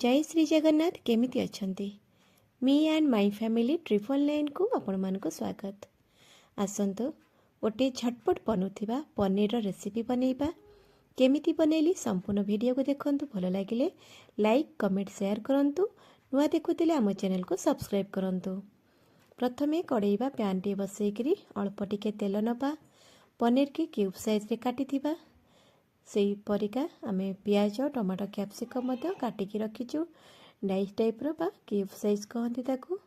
जय श्री जगन्नाथ केमिति अछंती me and my family triple nine को आपण मानको स्वागत। आसंतु गोटे झटपट बनुथिबा पनीर रेसिपी बनैबा। केमिति बनैली संपूर्ण वीडियो को देखंतु। भल लागिले लाइक कमेंट शेयर करंतु। नुआ देखुतिले आम चैनल को सब्सक्राइब करंतु। प्रथमे कड़ेइबा पैन टी बसैकरी अल्प टिके तेल नबा। पनीर के क्यूब साइज रे काटिथिबा सेई परिका आमे पियाज टमाटो कैप्सिकम मध्य काटिकी रखीचु। डाइस टाइप रो बा क्यूब साइज कहती ताकू।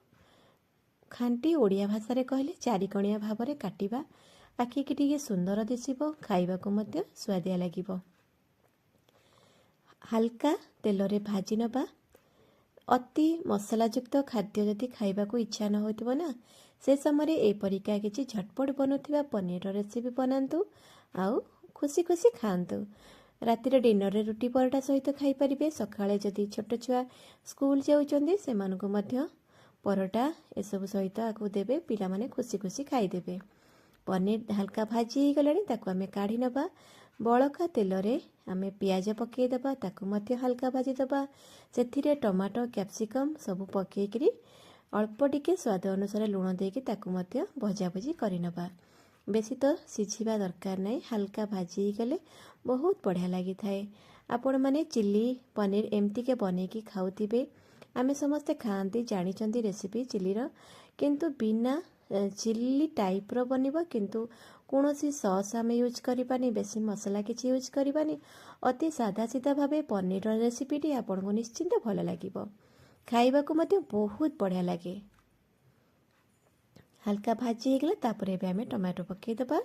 खांटी ओडिया भाषा रे कहले चारिकणिया भाव रे काटिबा। आखि की टिके सुंदर दिसिबो, खाइबाकू मध्य स्वादिया लागिबो। हल्का तेल रे भाजी नबा। अति मसलायुक्त खाद्य जदि खाइबाकू इच्छा न होइतबो ना से समय ए परिका किछि झटपट बनुथिबा पनीर रेसिपी बनांतु आउ खुशी खुशी खातु। रातिर डिनर रे रुटी परोटा सहित खाई परिबे। सकाळे जदि छोट छुआ स्कूल जाउचंदी से मानको मध्य परोटा एसबु सहित आकु देबे। पिला माने खुशी खुशी खाई देबे। पनीर हल्का भाजी ही गलानी ताकु आमे काढी नबा। बळका तेल रे आमे पियाज पके दबा, ताकु मध्य हल्का भाजी दबा। सेथिरे टमाटो कैप्सिकम सब पके करी अल्प टिके स्वाद अनुसार लूण देकी ताकु मध्य भजा भजी करि नबा। बेसी तो सिझिबा दरकार नहीं, हल्का भाजी गले बहुत बढ़िया लगी थाए। आपण माने चिल्ली पनीर एमती के बने की खाउथिबे। आमे समस्ते खाती जानिचंती रेसिपी चिल्ली रो, किंतु बिना चिल्ली टाइप रो बनिबो। किंतु कोनोसी सॉस आमे यूज करिबानी, बेसी मसला किछि यूज करिबानी। अति सादा सीधा भाबे पनीर रो रेसिपी टी आपनको निश्चिंत भल लागिबो। खाइबाकू मते बहुत बढ़िया लागे। हल्का भाजी गला तापरे बे आमे टमाटो पके दबा।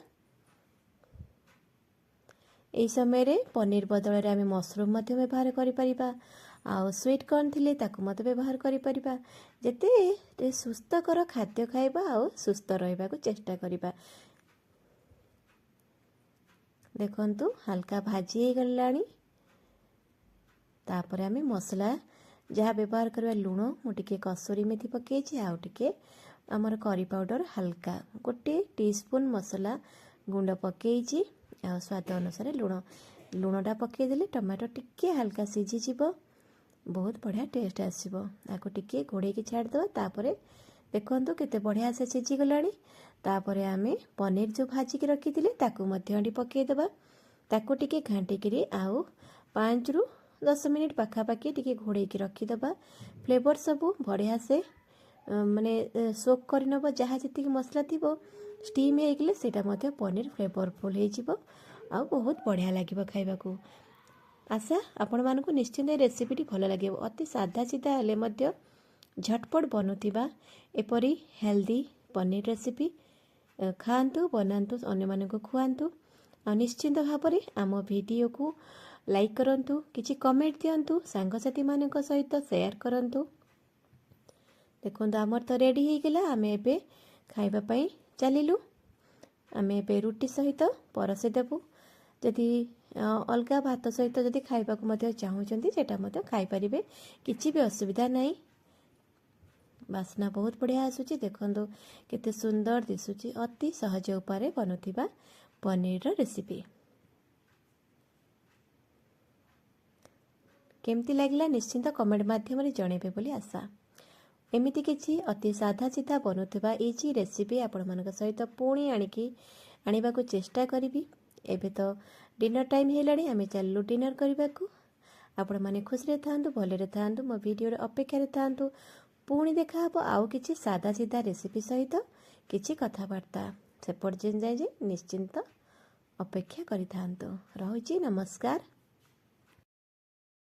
एई समय रे पनीर बदल रे आमे मशरूम मध्य व्यवहार करि परिबा। आ स्वीट कॉर्न थिले ताकु मते व्यवहार करि परिबा। जेते सुस्थकर खाद्य खाइबा आ सुस्थ रहइबा को चेष्टा करिबा। देखंतु हल्का भाजी गलानी तापरे आमे मसला जहाँ व्यवहार करबा। लूण मुटिके कसूरी मेथी पकेछि, आ टिके आमर करी पाउडर हल्का गोटे टीस्पून मसला गुंड पकेछि। आ स्वाद अनुसार लूणटा पकेदेले टमाटो टिके हल्का सिझी जीवो, बहुत बढ़िया टेस्ट आसीबो। आको टिके घोड़े की छाड़ दवा। तापरे देखंतु केते बढ़िया से सिझी गलानी। तापरे आमे पनीर जो भाजी के रखिथिले ताकू मध्यडी पके दबा। ताकू टिके घांटी करी आउ 5 रु 10 मिनिट पाखापाखी टिके घोड़े की रखी दबा। फ्लेवर सबू बढ़िया से माने सोक कर नब। जहाँ जी मसला थी स्टीम होगले सेटा मध्य पनीर फ्लेवरफुल हो बहुत बढ़िया लगे खाइबाकू। आशा आपण मानकू निश्चिंत रेसिपी भल लगे। अति साधा सीधा हेले मध्य झटपट बनुथिबा एपरी हेल्दी पनीर रेसिपी खाआंतु, बनांतु, अन्य मानकू खुआंतु। आ निश्चिंत भाव में आम वीडियो को लाइक करंतु, किछि कमेंट दियंतु, सांगसाथी मानक सहित शेयर करंतु। देखो आमर तो रेडी हो गला। आमे एबे खाइबा पई चलिलु। आमे एबे रुटी सहित परसे देबु। जदि अलगा भात सहित जदि खाइबाकू मध्य चाहूचंती सेटा मध्य खाइ परिबे, किछि भी असुविधा नहीं। बास्ना बहुत बढ़िया आसुची। देखंतु केते सुंदर दिसुची। अति सहज उपाय बनुथिबा पनीर रेसिपी। केमती लागला निश्चिंत कमेंट माध्यम रे जणेबे बोली आशा। एमिति किछि अति साधा सीधा बनुथिबा इजी रेसिपी आपण मानक सहित पुणी आनिबा को चेष्टा करिबी। एबे तो डिनर टाइम हेलाणी, आमे चललु डिनर करिबाकू। आपण माने खुश रे थांतु, भले रे थांतु, मो वीडियो रे अपेक्षा रे थांतु। पुणी देखा हबो आउ किछि सादा सीधा रेसिपी सहित किछि कथाबार्ता। से पर्यंत जाय जे निश्चिंत अपेक्षा करि थांतु। रहुची नमस्कार।